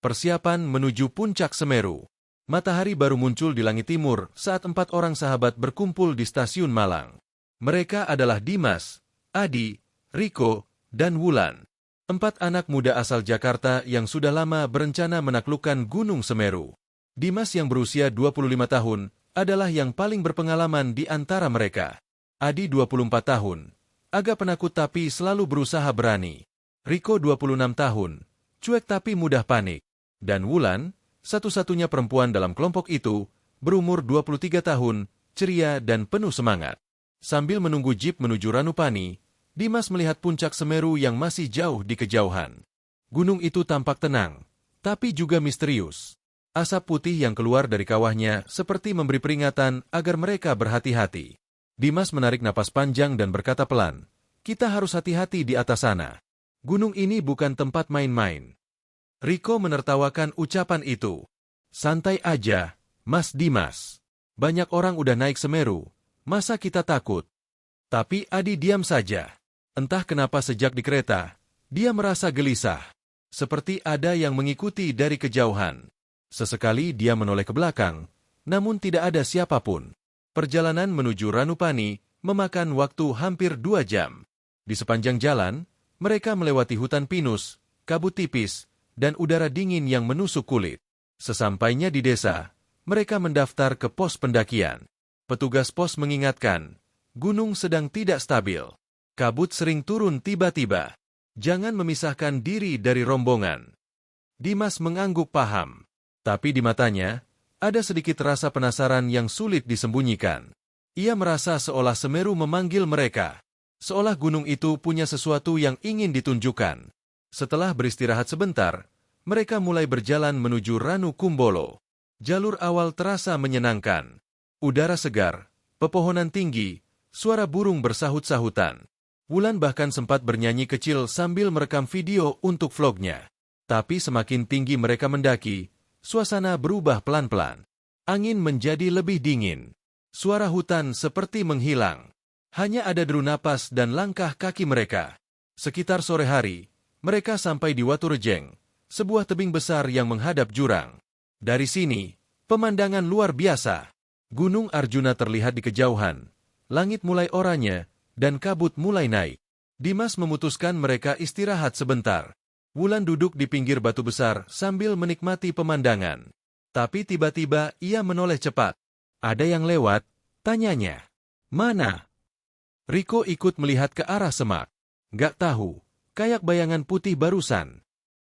Persiapan menuju puncak Semeru. Matahari baru muncul di langit timur saat 4 orang sahabat berkumpul di stasiun Malang. Mereka adalah Dimas, Adi, Riko, dan Wulan. 4 anak muda asal Jakarta yang sudah lama berencana menaklukkan Gunung Semeru. Dimas yang berusia 25 tahun adalah yang paling berpengalaman di antara mereka. Adi 24 tahun, agak penakut tapi selalu berusaha berani. Riko 26 tahun, cuek tapi mudah panik. Dan Wulan, satu-satunya perempuan dalam kelompok itu, berumur 23 tahun, ceria dan penuh semangat. Sambil menunggu jeep menuju Ranupani, Dimas melihat puncak Semeru yang masih jauh di kejauhan. Gunung itu tampak tenang, tapi juga misterius. Asap putih yang keluar dari kawahnya seperti memberi peringatan agar mereka berhati-hati. Dimas menarik napas panjang dan berkata pelan, "Kita harus hati-hati di atas sana. Gunung ini bukan tempat main-main." Riko menertawakan ucapan itu. "Santai aja, Mas Dimas. Banyak orang udah naik Semeru, masa kita takut?" Tapi Adi diam saja. Entah kenapa sejak di kereta, dia merasa gelisah. Seperti ada yang mengikuti dari kejauhan. Sesekali dia menoleh ke belakang, namun tidak ada siapapun. Perjalanan menuju Ranupani memakan waktu hampir 2 jam. Di sepanjang jalan, mereka melewati hutan pinus, kabut tipis, dan udara dingin yang menusuk kulit. Sesampainya di desa, mereka mendaftar ke pos pendakian. Petugas pos mengingatkan, gunung sedang tidak stabil. Kabut sering turun tiba-tiba. Jangan memisahkan diri dari rombongan. Dimas mengangguk paham. Tapi di matanya, ada sedikit rasa penasaran yang sulit disembunyikan. Ia merasa seolah Semeru memanggil mereka. Seolah gunung itu punya sesuatu yang ingin ditunjukkan. Setelah beristirahat sebentar, mereka mulai berjalan menuju Ranu Kumbolo. Jalur awal terasa menyenangkan. Udara segar, pepohonan tinggi, suara burung bersahut-sahutan. Wulan bahkan sempat bernyanyi kecil sambil merekam video untuk vlognya. Tapi semakin tinggi mereka mendaki, suasana berubah pelan-pelan. Angin menjadi lebih dingin. Suara hutan seperti menghilang. Hanya ada deru napas dan langkah kaki mereka. Sekitar sore hari, mereka sampai di Watu Rejeng, sebuah tebing besar yang menghadap jurang. Dari sini, pemandangan luar biasa. Gunung Arjuna terlihat di kejauhan. Langit mulai oranye, dan kabut mulai naik. Dimas memutuskan mereka istirahat sebentar. Wulan duduk di pinggir batu besar sambil menikmati pemandangan. Tapi tiba-tiba ia menoleh cepat. "Ada yang lewat?" tanyanya. "Mana?" Riko ikut melihat ke arah semak. "Gak tahu, kayak bayangan putih barusan."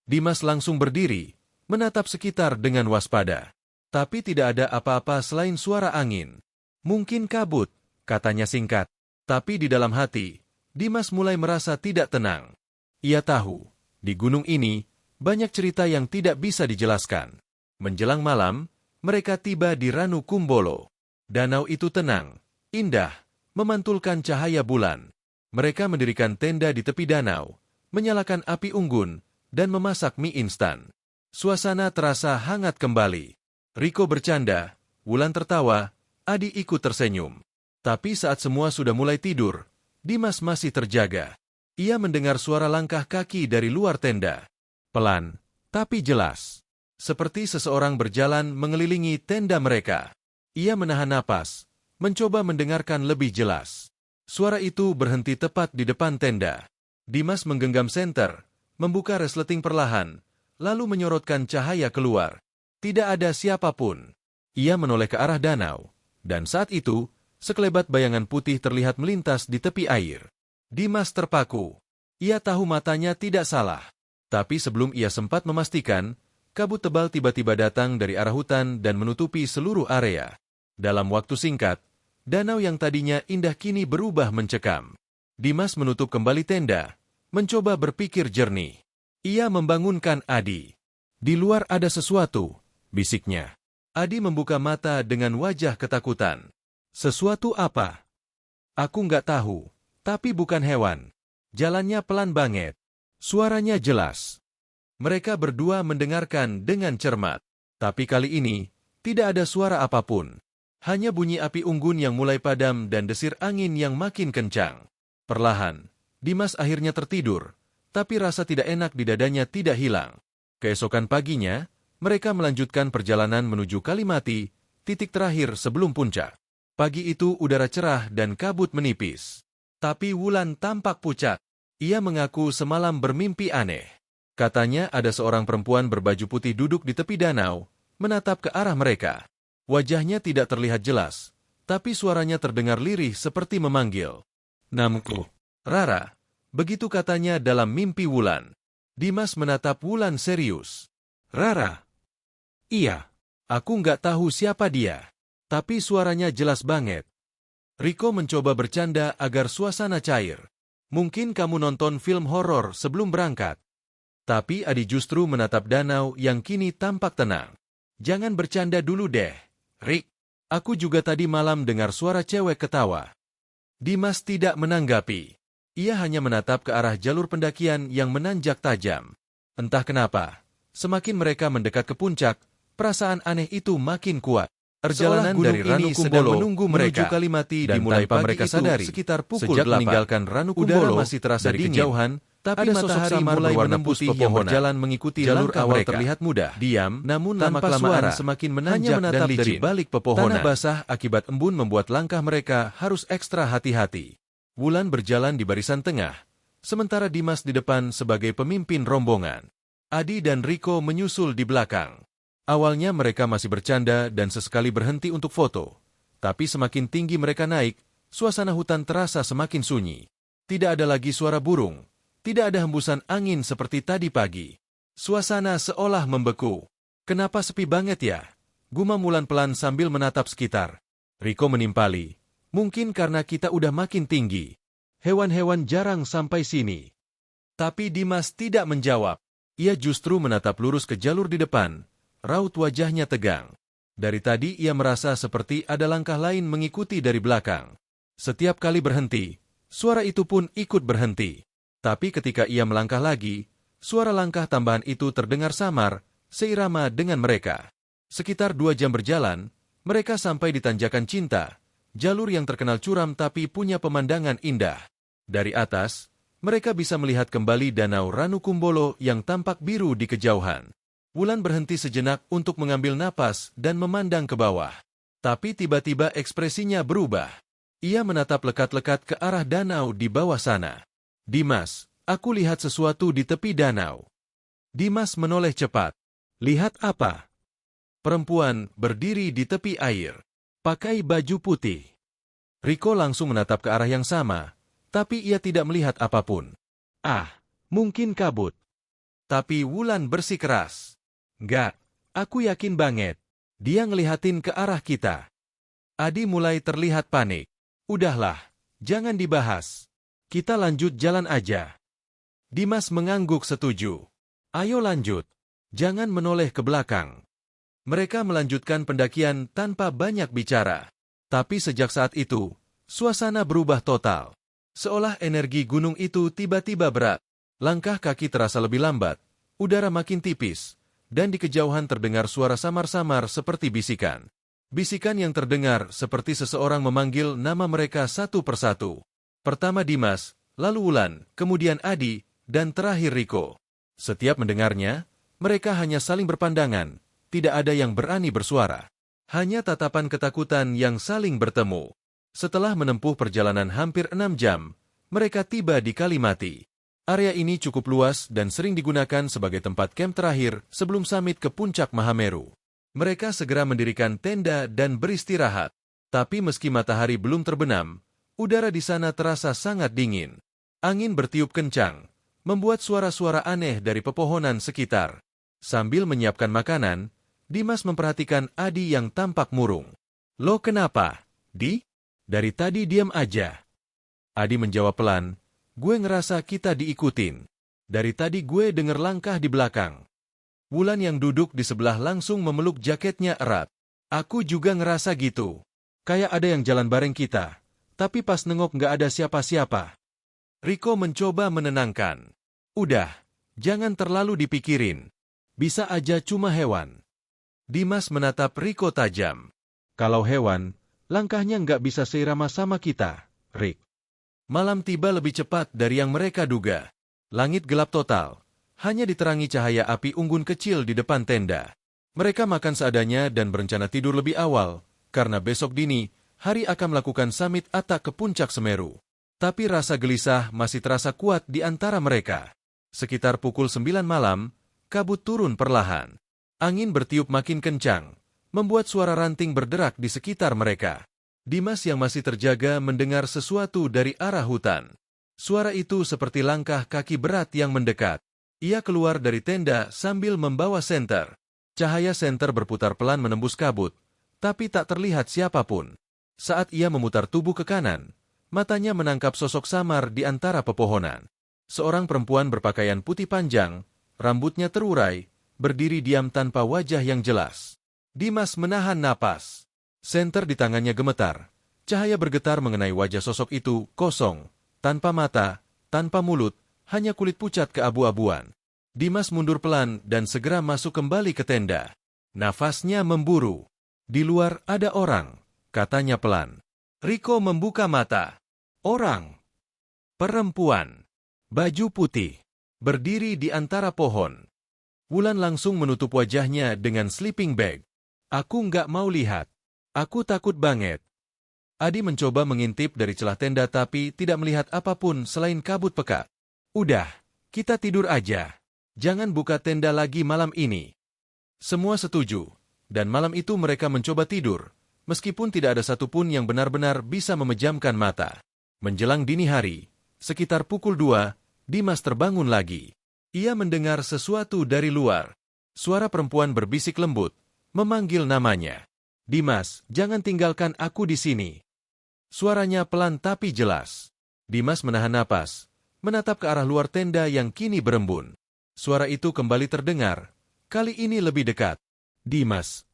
Dimas langsung berdiri, menatap sekitar dengan waspada. Tapi tidak ada apa-apa selain suara angin. "Mungkin kabut," katanya singkat. Tapi di dalam hati, Dimas mulai merasa tidak tenang. Ia tahu, di gunung ini, banyak cerita yang tidak bisa dijelaskan. Menjelang malam, mereka tiba di Ranu Kumbolo. Danau itu tenang, indah, memantulkan cahaya bulan. Mereka mendirikan tenda di tepi danau, menyalakan api unggun, dan memasak mie instan. Suasana terasa hangat kembali. Riko bercanda, Wulan tertawa, Adi ikut tersenyum. Tapi saat semua sudah mulai tidur, Dimas masih terjaga. Ia mendengar suara langkah kaki dari luar tenda. Pelan, tapi jelas. Seperti seseorang berjalan mengelilingi tenda mereka. Ia menahan napas, mencoba mendengarkan lebih jelas. Suara itu berhenti tepat di depan tenda. Dimas menggenggam senter, membuka resleting perlahan, lalu menyorotkan cahaya keluar. Tidak ada siapapun. Ia menoleh ke arah danau, dan saat itu, sekelebat bayangan putih terlihat melintas di tepi air. Dimas terpaku. Ia tahu matanya tidak salah. Tapi sebelum ia sempat memastikan, kabut tebal tiba-tiba datang dari arah hutan dan menutupi seluruh area. Dalam waktu singkat, danau yang tadinya indah kini berubah mencekam. Dimas menutup kembali tenda, mencoba berpikir jernih. Ia membangunkan Adi. "Di luar ada sesuatu," bisiknya. Adi membuka mata dengan wajah ketakutan. "Sesuatu apa?" "Aku nggak tahu, tapi bukan hewan. Jalannya pelan banget. Suaranya jelas." Mereka berdua mendengarkan dengan cermat. Tapi kali ini, tidak ada suara apapun. Hanya bunyi api unggun yang mulai padam dan desir angin yang makin kencang. Perlahan, Dimas akhirnya tertidur, tapi rasa tidak enak di dadanya tidak hilang. Keesokan paginya, mereka melanjutkan perjalanan menuju Kalimati, titik terakhir sebelum puncak. Pagi itu udara cerah dan kabut menipis. Tapi Wulan tampak pucat. Ia mengaku semalam bermimpi aneh. Katanya ada seorang perempuan berbaju putih duduk di tepi danau, menatap ke arah mereka. Wajahnya tidak terlihat jelas, tapi suaranya terdengar lirih seperti memanggil. "Namku, Rara." Begitu katanya dalam mimpi Wulan. Dimas menatap Wulan serius. "Rara?" "Iya, aku nggak tahu siapa dia. Tapi suaranya jelas banget." Riko mencoba bercanda agar suasana cair. "Mungkin kamu nonton film horor sebelum berangkat." Tapi Adi justru menatap danau yang kini tampak tenang. "Jangan bercanda dulu deh, Rik. Aku juga tadi malam dengar suara cewek ketawa." Dimas tidak menanggapi. Ia hanya menatap ke arah jalur pendakian yang menanjak tajam. Entah kenapa, semakin mereka mendekat ke puncak, perasaan aneh itu makin kuat. Perjalanan dari Ranukumbolo menunggu menuju Kalimati dimulai pagi mereka sadari. Sekitar pukul 8, meninggalkan Ranukumbolo, udara masih terasa di kejauhan, tapi matahari mulai menembus pepohonan. Berjalan mengikuti jalur awal mereka. Terlihat mudah, diam, namun lama-kelamaan semakin menanjak dan licin. Dari balik pepohonan. Tanah basah akibat embun membuat langkah mereka harus ekstra hati-hati. Wulan berjalan di barisan tengah, sementara Dimas di depan sebagai pemimpin rombongan. Adi dan Riko menyusul di belakang. Awalnya mereka masih bercanda dan sesekali berhenti untuk foto. Tapi semakin tinggi mereka naik, suasana hutan terasa semakin sunyi. Tidak ada lagi suara burung. Tidak ada hembusan angin seperti tadi pagi. Suasana seolah membeku. "Kenapa sepi banget ya?" gumam Wulan pelan sambil menatap sekitar. Riko menimpali. "Mungkin karena kita udah makin tinggi. Hewan-hewan jarang sampai sini." Tapi Dimas tidak menjawab. Ia justru menatap lurus ke jalur di depan. Raut wajahnya tegang. Dari tadi ia merasa seperti ada langkah lain mengikuti dari belakang. Setiap kali berhenti, suara itu pun ikut berhenti. Tapi ketika ia melangkah lagi, suara langkah tambahan itu terdengar samar, seirama dengan mereka. Sekitar 2 jam berjalan, mereka sampai di Tanjakan Cinta, jalur yang terkenal curam tapi punya pemandangan indah. Dari atas, mereka bisa melihat kembali danau Ranukumbolo yang tampak biru di kejauhan. Wulan berhenti sejenak untuk mengambil napas dan memandang ke bawah. Tapi tiba-tiba ekspresinya berubah. Ia menatap lekat-lekat ke arah danau di bawah sana. "Dimas, aku lihat sesuatu di tepi danau." Dimas menoleh cepat. "Lihat apa?" Perempuan berdiri di tepi air, pakai baju putih. Riko langsung menatap ke arah yang sama, tapi ia tidak melihat apapun. Mungkin kabut." Tapi Wulan bersikeras. "Nggak, aku yakin banget. Dia ngelihatin ke arah kita." Adi mulai terlihat panik. "Udahlah, jangan dibahas. Kita lanjut jalan aja." Dimas mengangguk setuju. "Ayo lanjut. Jangan menoleh ke belakang." Mereka melanjutkan pendakian tanpa banyak bicara. Tapi sejak saat itu, suasana berubah total. Seolah energi gunung itu tiba-tiba berat. Langkah kaki terasa lebih lambat, udara makin tipis, dan di kejauhan terdengar suara samar-samar seperti bisikan. Bisikan yang terdengar seperti seseorang memanggil nama mereka satu persatu. Pertama Dimas, lalu Wulan, kemudian Adi, dan terakhir Riko. Setiap mendengarnya, mereka hanya saling berpandangan, tidak ada yang berani bersuara. Hanya tatapan ketakutan yang saling bertemu. Setelah menempuh perjalanan hampir 6 jam, mereka tiba di Kalimati. Area ini cukup luas dan sering digunakan sebagai tempat camp terakhir sebelum summit ke puncak Mahameru. Mereka segera mendirikan tenda dan beristirahat. Tapi meski matahari belum terbenam, udara di sana terasa sangat dingin. Angin bertiup kencang, membuat suara-suara aneh dari pepohonan sekitar. Sambil menyiapkan makanan, Dimas memperhatikan Adi yang tampak murung. "Lo kenapa, Di? Dari tadi diam aja." Adi menjawab pelan, "Gue ngerasa kita diikutin. Dari tadi gue denger langkah di belakang." Wulan yang duduk di sebelah langsung memeluk jaketnya erat. "Aku juga ngerasa gitu. Kayak ada yang jalan bareng kita. Tapi pas nengok nggak ada siapa-siapa." Riko mencoba menenangkan. "Udah, jangan terlalu dipikirin. Bisa aja cuma hewan." Dimas menatap Riko tajam. "Kalau hewan, langkahnya nggak bisa seirama sama kita, Rik." Malam tiba lebih cepat dari yang mereka duga. Langit gelap total, hanya diterangi cahaya api unggun kecil di depan tenda. Mereka makan seadanya dan berencana tidur lebih awal, karena besok dini, hari akan melakukan summit Atak ke puncak Semeru. Tapi rasa gelisah masih terasa kuat di antara mereka. Sekitar pukul 9 malam, kabut turun perlahan. Angin bertiup makin kencang, membuat suara ranting berderak di sekitar mereka. Dimas yang masih terjaga mendengar sesuatu dari arah hutan. Suara itu seperti langkah kaki berat yang mendekat. Ia keluar dari tenda sambil membawa senter. Cahaya senter berputar pelan menembus kabut, tapi tak terlihat siapapun. Saat ia memutar tubuh ke kanan, matanya menangkap sosok samar di antara pepohonan. Seorang perempuan berpakaian putih panjang, rambutnya terurai, berdiri diam tanpa wajah yang jelas. Dimas menahan napas. Senter di tangannya gemetar. Cahaya bergetar mengenai wajah sosok itu, kosong, tanpa mata, tanpa mulut, hanya kulit pucat keabu-abuan. Dimas mundur pelan dan segera masuk kembali ke tenda. Nafasnya memburu. Di luar ada orang, katanya pelan. Riko membuka mata. Orang. Perempuan. Baju putih. Berdiri di antara pohon. Wulan langsung menutup wajahnya dengan sleeping bag. Aku nggak mau lihat. Aku takut banget. Adi mencoba mengintip dari celah tenda tapi tidak melihat apapun selain kabut pekat. Udah, kita tidur aja. Jangan buka tenda lagi malam ini. Semua setuju, dan malam itu mereka mencoba tidur, meskipun tidak ada satupun yang benar-benar bisa memejamkan mata. Menjelang dini hari, sekitar pukul 2, Dimas terbangun lagi. Ia mendengar sesuatu dari luar. Suara perempuan berbisik lembut, memanggil namanya. Dimas, jangan tinggalkan aku di sini. Suaranya pelan tapi jelas. Dimas menahan napas, menatap ke arah luar tenda yang kini berembun. Suara itu kembali terdengar, kali ini lebih dekat. Dimas.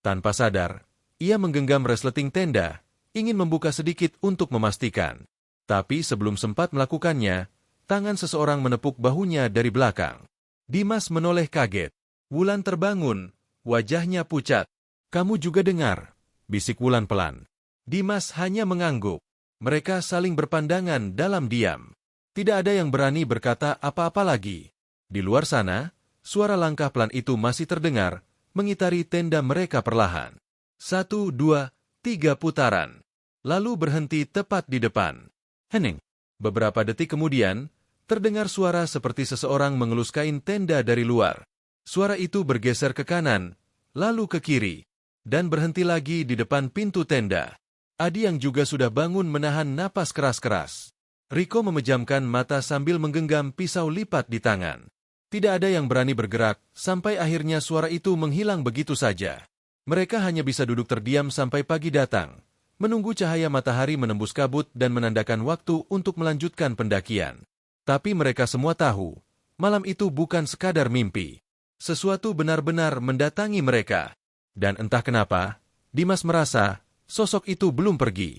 Tanpa sadar, ia menggenggam resleting tenda, ingin membuka sedikit untuk memastikan. Tapi sebelum sempat melakukannya, tangan seseorang menepuk bahunya dari belakang. Dimas menoleh kaget. Wulan terbangun, wajahnya pucat. Kamu juga dengar, bisik Wulan pelan. Dimas hanya mengangguk. Mereka saling berpandangan dalam diam. Tidak ada yang berani berkata apa-apa lagi. Di luar sana, suara langkah pelan itu masih terdengar, mengitari tenda mereka perlahan. 1, 2, 3 putaran. Lalu berhenti tepat di depan. Hening. Beberapa detik kemudian, terdengar suara seperti seseorang mengelus kain tenda dari luar. Suara itu bergeser ke kanan, lalu ke kiri, dan berhenti lagi di depan pintu tenda. Adi yang juga sudah bangun menahan napas keras-keras. Riko memejamkan mata sambil menggenggam pisau lipat di tangan. Tidak ada yang berani bergerak, sampai akhirnya suara itu menghilang begitu saja. Mereka hanya bisa duduk terdiam sampai pagi datang, menunggu cahaya matahari menembus kabut dan menandakan waktu untuk melanjutkan pendakian. Tapi mereka semua tahu, malam itu bukan sekadar mimpi. Sesuatu benar-benar mendatangi mereka. Dan entah kenapa, Dimas merasa sosok itu belum pergi.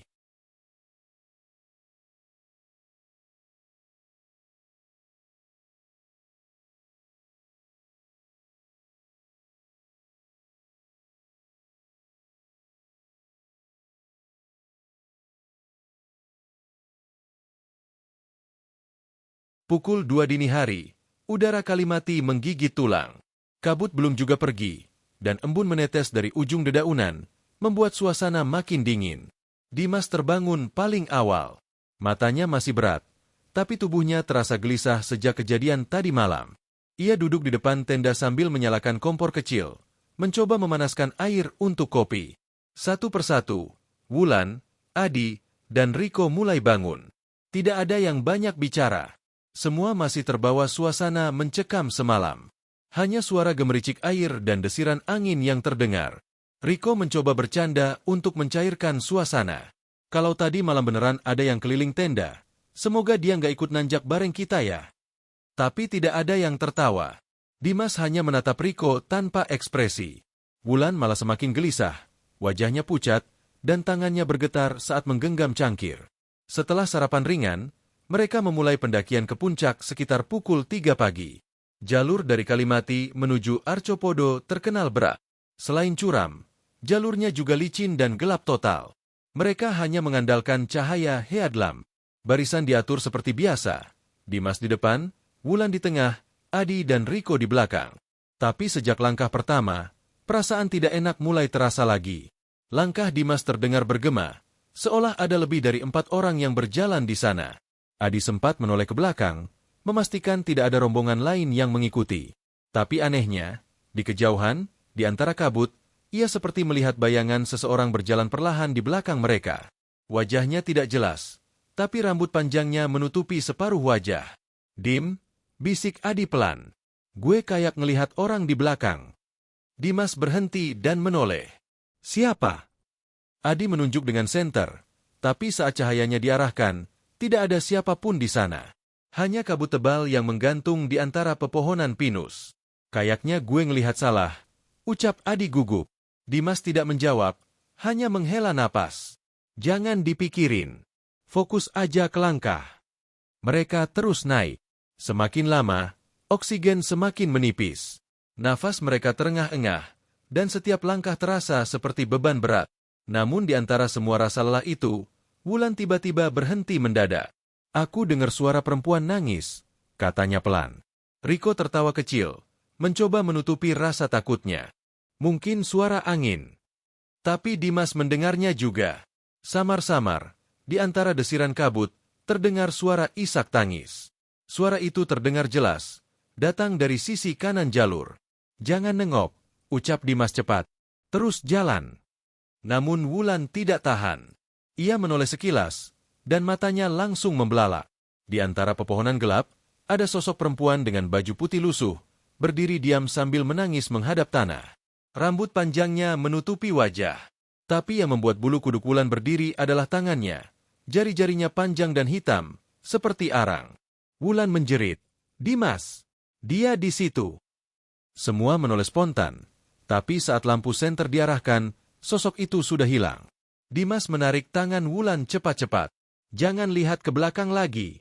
Pukul 2 dini hari, udara Kalimati menggigit tulang. Kabut belum juga pergi, dan embun menetes dari ujung dedaunan, membuat suasana makin dingin. Dimas terbangun paling awal. Matanya masih berat, tapi tubuhnya terasa gelisah sejak kejadian tadi malam. Ia duduk di depan tenda sambil menyalakan kompor kecil, mencoba memanaskan air untuk kopi. Satu persatu, Wulan, Adi, dan Riko mulai bangun. Tidak ada yang banyak bicara. Semua masih terbawa suasana mencekam semalam. Hanya suara gemericik air dan desiran angin yang terdengar. Riko mencoba bercanda untuk mencairkan suasana. Kalau tadi malam beneran ada yang keliling tenda, semoga dia nggak ikut nanjak bareng kita ya. Tapi tidak ada yang tertawa. Dimas hanya menatap Riko tanpa ekspresi. Wulan malah semakin gelisah, wajahnya pucat, dan tangannya bergetar saat menggenggam cangkir. Setelah sarapan ringan, mereka memulai pendakian ke puncak sekitar pukul 3 pagi. Jalur dari Kalimati menuju Arcopodo terkenal berat. Selain curam, jalurnya juga licin dan gelap total. Mereka hanya mengandalkan cahaya headlamp. Barisan diatur seperti biasa. Dimas di depan, Wulan di tengah, Adi dan Riko di belakang. Tapi sejak langkah pertama, perasaan tidak enak mulai terasa lagi. Langkah Dimas terdengar bergema, seolah ada lebih dari 4 orang yang berjalan di sana. Adi sempat menoleh ke belakang, memastikan tidak ada rombongan lain yang mengikuti. Tapi anehnya, di kejauhan, di antara kabut, ia seperti melihat bayangan seseorang berjalan perlahan di belakang mereka. Wajahnya tidak jelas, tapi rambut panjangnya menutupi separuh wajah. "Dim," bisik Adi pelan. "Gue kayak ngelihat orang di belakang." Dimas berhenti dan menoleh. "Siapa?" Adi menunjuk dengan senter, tapi saat cahayanya diarahkan, tidak ada siapapun di sana. Hanya kabut tebal yang menggantung di antara pepohonan pinus. "Kayaknya gue ngelihat salah," ucap Adi gugup. Dimas tidak menjawab, hanya menghela napas. "Jangan dipikirin. Fokus aja ke langkah." Mereka terus naik. Semakin lama, oksigen semakin menipis. Nafas mereka terengah-engah, dan setiap langkah terasa seperti beban berat. Namun di antara semua rasa lelah itu, Wulan tiba-tiba berhenti mendadak. "Aku dengar suara perempuan nangis," katanya pelan. Riko tertawa kecil, mencoba menutupi rasa takutnya. "Mungkin suara angin." Tapi Dimas mendengarnya juga. Samar-samar, di antara desiran kabut, terdengar suara isak tangis. Suara itu terdengar jelas, datang dari sisi kanan jalur. "Jangan nengok," ucap Dimas cepat. "Terus jalan." Namun Wulan tidak tahan. Ia menoleh sekilas, dan matanya langsung membelalak. Di antara pepohonan gelap, ada sosok perempuan dengan baju putih lusuh, berdiri diam sambil menangis menghadap tanah. Rambut panjangnya menutupi wajah. Tapi yang membuat bulu kuduk Wulan berdiri adalah tangannya. Jari-jarinya panjang dan hitam, seperti arang. Wulan menjerit, "Dimas! Dia di situ!" Semua menoleh spontan. Tapi saat lampu senter diarahkan, sosok itu sudah hilang. Dimas menarik tangan Wulan cepat-cepat. "Jangan lihat ke belakang lagi."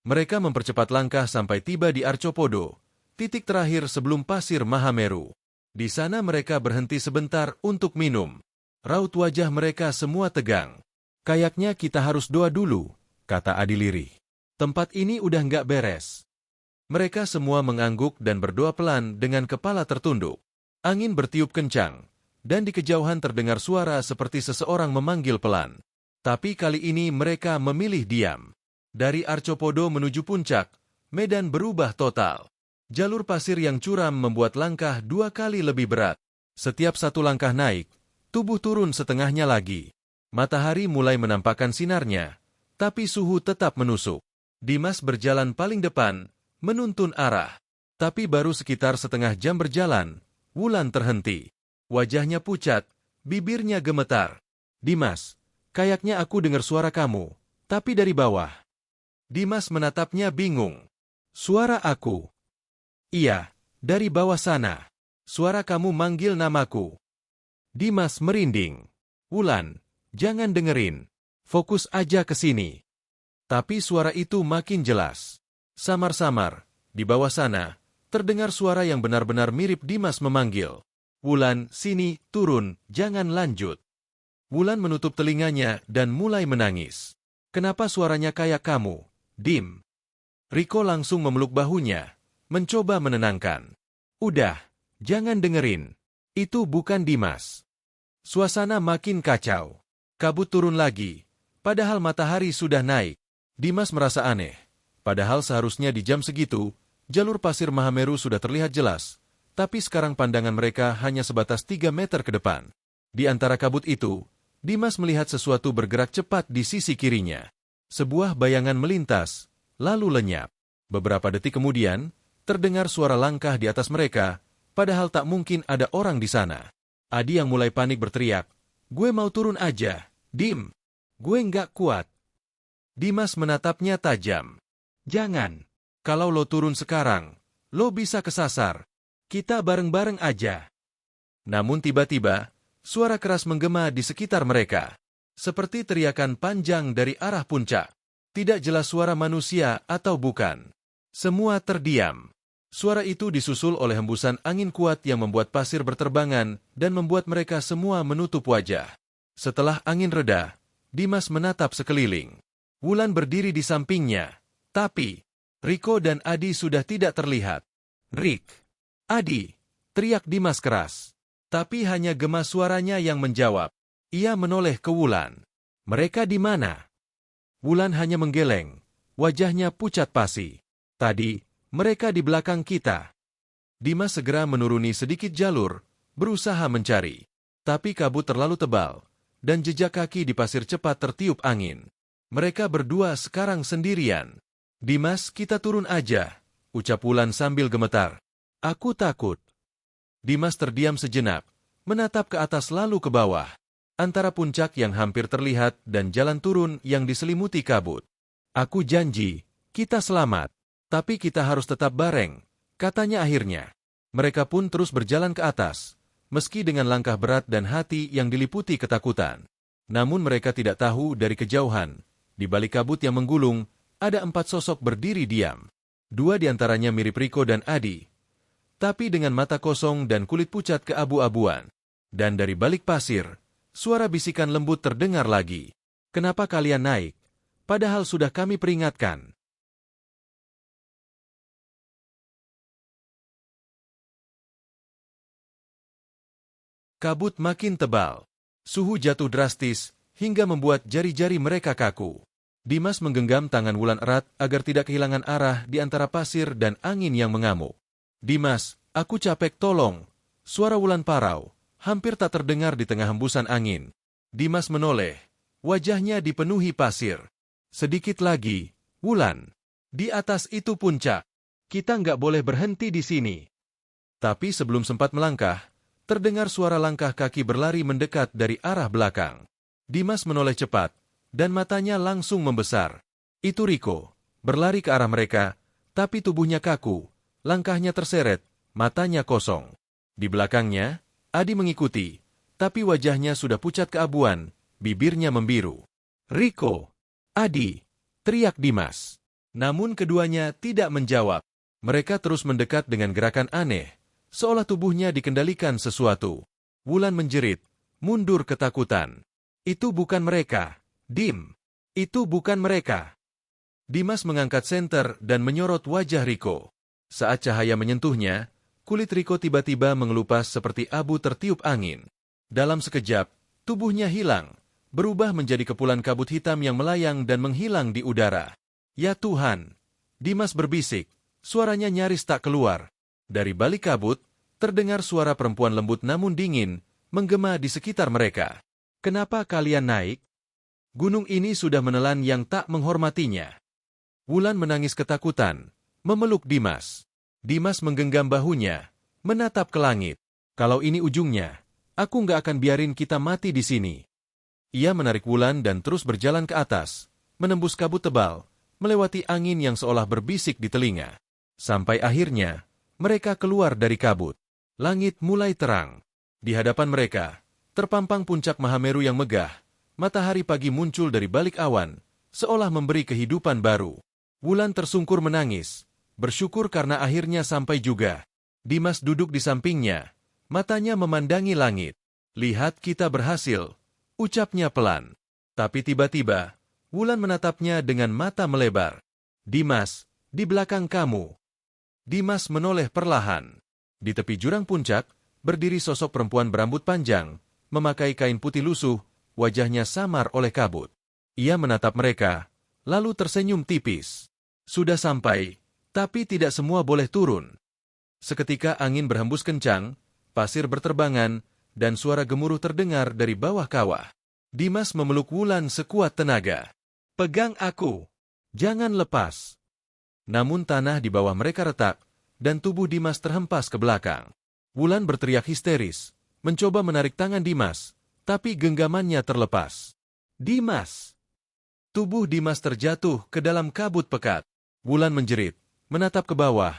Mereka mempercepat langkah sampai tiba di Arcopodo, titik terakhir sebelum pasir Mahameru. Di sana mereka berhenti sebentar untuk minum. Raut wajah mereka semua tegang. "Kayaknya kita harus doa dulu," kata Adi lirih. "Tempat ini udah nggak beres." Mereka semua mengangguk dan berdoa pelan dengan kepala tertunduk. Angin bertiup kencang, dan di kejauhan terdengar suara seperti seseorang memanggil pelan. Tapi kali ini mereka memilih diam. Dari Arcopodo menuju puncak, medan berubah total. Jalur pasir yang curam membuat langkah 2 kali lebih berat. Setiap satu langkah naik, tubuh turun setengahnya lagi. Matahari mulai menampakkan sinarnya, tapi suhu tetap menusuk. Dimas berjalan paling depan, menuntun arah. Tapi baru sekitar setengah jam berjalan, Wulan terhenti. Wajahnya pucat, bibirnya gemetar. "Dimas, kayaknya aku dengar suara kamu, tapi dari bawah." Dimas menatapnya bingung. "Suara aku?" "Iya, dari bawah sana. Suara kamu manggil namaku." Dimas merinding. "Wulan, jangan dengerin. Fokus aja ke sini." Tapi suara itu makin jelas. Samar-samar, di bawah sana, terdengar suara yang benar-benar mirip Dimas memanggil. "Wulan, sini, turun, jangan lanjut." Wulan menutup telinganya dan mulai menangis. "Kenapa suaranya kayak kamu, Dim?" Riko langsung memeluk bahunya, mencoba menenangkan. "Udah, jangan dengerin. Itu bukan Dimas." Suasana makin kacau. Kabut turun lagi, padahal matahari sudah naik. Dimas merasa aneh. Padahal seharusnya di jam segitu, jalur pasir Mahameru sudah terlihat jelas. Tapi sekarang pandangan mereka hanya sebatas 3 meter ke depan. Di antara kabut itu, Dimas melihat sesuatu bergerak cepat di sisi kirinya. Sebuah bayangan melintas, lalu lenyap. Beberapa detik kemudian, terdengar suara langkah di atas mereka, padahal tak mungkin ada orang di sana. Adi yang mulai panik berteriak, "Gue mau turun aja, Dim. Gue nggak kuat." Dimas menatapnya tajam. "Jangan. Kalau lo turun sekarang, lo bisa kesasar. Kita bareng-bareng aja." Namun tiba-tiba, suara keras menggema di sekitar mereka. Seperti teriakan panjang dari arah puncak. Tidak jelas suara manusia atau bukan. Semua terdiam. Suara itu disusul oleh hembusan angin kuat yang membuat pasir berterbangan dan membuat mereka semua menutup wajah. Setelah angin reda, Dimas menatap sekeliling. Wulan berdiri di sampingnya, tapi Riko dan Adi sudah tidak terlihat. Rick, Adi, teriak Dimas keras. Tapi hanya gema suaranya yang menjawab. Ia menoleh ke Wulan. Mereka di mana? Wulan hanya menggeleng. Wajahnya pucat pasi. Tadi, mereka di belakang kita. Dimas segera menuruni sedikit jalur, berusaha mencari. Tapi kabut terlalu tebal, dan jejak kaki di pasir cepat tertiup angin. Mereka berdua sekarang sendirian. Dimas, kita turun aja, ucap Wulan sambil gemetar. Aku takut. Dimas terdiam sejenak, menatap ke atas lalu ke bawah. Antara puncak yang hampir terlihat dan jalan turun yang diselimuti kabut. Aku janji, kita selamat. Tapi kita harus tetap bareng, katanya akhirnya. Mereka pun terus berjalan ke atas, meski dengan langkah berat dan hati yang diliputi ketakutan. Namun mereka tidak tahu dari kejauhan, di balik kabut yang menggulung, ada 4 sosok berdiri diam. 2 diantaranya mirip Riko dan Adi, tapi dengan mata kosong dan kulit pucat keabu-abuan. Dan dari balik pasir, suara bisikan lembut terdengar lagi. Kenapa kalian naik? Padahal sudah kami peringatkan. Kabut makin tebal. Suhu jatuh drastis, hingga membuat jari-jari mereka kaku. Dimas menggenggam tangan Wulan erat agar tidak kehilangan arah di antara pasir dan angin yang mengamuk. Dimas, aku capek, tolong. Suara Wulan parau, hampir tak terdengar di tengah hembusan angin. Dimas menoleh, wajahnya dipenuhi pasir. Sedikit lagi, Wulan. Di atas itu puncak. Kita nggak boleh berhenti di sini. Tapi sebelum sempat melangkah, terdengar suara langkah kaki berlari mendekat dari arah belakang. Dimas menoleh cepat, dan matanya langsung membesar. Itu Riko, berlari ke arah mereka, tapi tubuhnya kaku, langkahnya terseret, matanya kosong. Di belakangnya, Adi mengikuti, tapi wajahnya sudah pucat keabuan, bibirnya membiru. Riko, Adi, teriak Dimas. Namun keduanya tidak menjawab. Mereka terus mendekat dengan gerakan aneh, seolah tubuhnya dikendalikan sesuatu. Wulan menjerit, mundur ketakutan. Itu bukan mereka, Dim. Itu bukan mereka. Dimas mengangkat senter dan menyorot wajah Riko. Saat cahaya menyentuhnya, kulit Riko tiba-tiba mengelupas seperti abu tertiup angin. Dalam sekejap, tubuhnya hilang, berubah menjadi kepulan kabut hitam yang melayang dan menghilang di udara. Ya Tuhan! Dimas berbisik, suaranya nyaris tak keluar. Dari balik kabut, terdengar suara perempuan lembut namun dingin, menggema di sekitar mereka. Kenapa kalian naik? Gunung ini sudah menelan yang tak menghormatinya. Wulan menangis ketakutan, memeluk Dimas. Dimas menggenggam bahunya, menatap ke langit. Kalau ini ujungnya, aku nggak akan biarin kita mati di sini. Ia menarik Wulan dan terus berjalan ke atas, menembus kabut tebal, melewati angin yang seolah berbisik di telinga. Sampai akhirnya, mereka keluar dari kabut. Langit mulai terang. Di hadapan mereka, terpampang puncak Mahameru yang megah. Matahari pagi muncul dari balik awan, seolah memberi kehidupan baru. Wulan tersungkur menangis, bersyukur karena akhirnya sampai juga. Dimas duduk di sampingnya, matanya memandangi langit. Lihat, kita berhasil, ucapnya pelan. Tapi tiba-tiba, Wulan menatapnya dengan mata melebar. Dimas, di belakang kamu. Dimas menoleh perlahan. Di tepi jurang puncak, berdiri sosok perempuan berambut panjang, memakai kain putih lusuh, wajahnya samar oleh kabut. Ia menatap mereka, lalu tersenyum tipis. Sudah sampai, tapi tidak semua boleh turun. Seketika angin berhembus kencang, pasir berterbangan, dan suara gemuruh terdengar dari bawah kawah. Dimas memeluk Wulan sekuat tenaga. Pegang aku, jangan lepas. Namun tanah di bawah mereka retak, dan tubuh Dimas terhempas ke belakang. Wulan berteriak histeris, mencoba menarik tangan Dimas, tapi genggamannya terlepas. Dimas! Tubuh Dimas terjatuh ke dalam kabut pekat. Wulan menjerit, menatap ke bawah,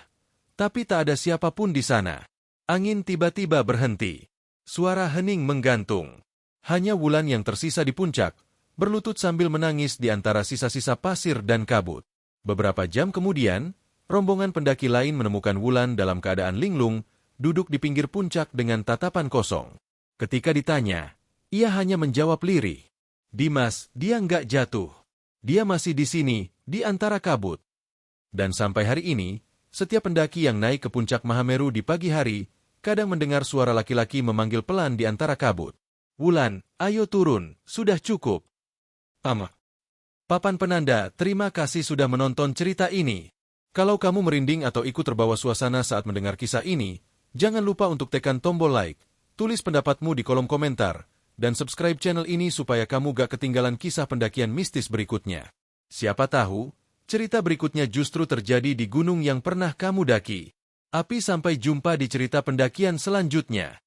tapi tak ada siapapun di sana. Angin tiba-tiba berhenti. Suara hening menggantung. Hanya Wulan yang tersisa di puncak, berlutut sambil menangis di antara sisa-sisa pasir dan kabut. Beberapa jam kemudian, rombongan pendaki lain menemukan Wulan dalam keadaan linglung, duduk di pinggir puncak dengan tatapan kosong. Ketika ditanya, ia hanya menjawab lirih. Dimas, dia nggak jatuh. Dia masih di sini, di antara kabut. Dan sampai hari ini, Setiap pendaki yang naik ke puncak Mahameru di pagi hari, kadang mendengar suara laki-laki memanggil pelan di antara kabut. Wulan, ayo turun, sudah cukup. Papan penanda, terima kasih sudah menonton cerita ini. Kalau kamu merinding atau ikut terbawa suasana saat mendengar kisah ini, jangan lupa untuk tekan tombol like, tulis pendapatmu di kolom komentar, dan subscribe channel ini supaya kamu gak ketinggalan kisah pendakian mistis berikutnya. Siapa tahu, cerita berikutnya justru terjadi di gunung yang pernah kamu daki. Sampai jumpa di cerita pendakian selanjutnya.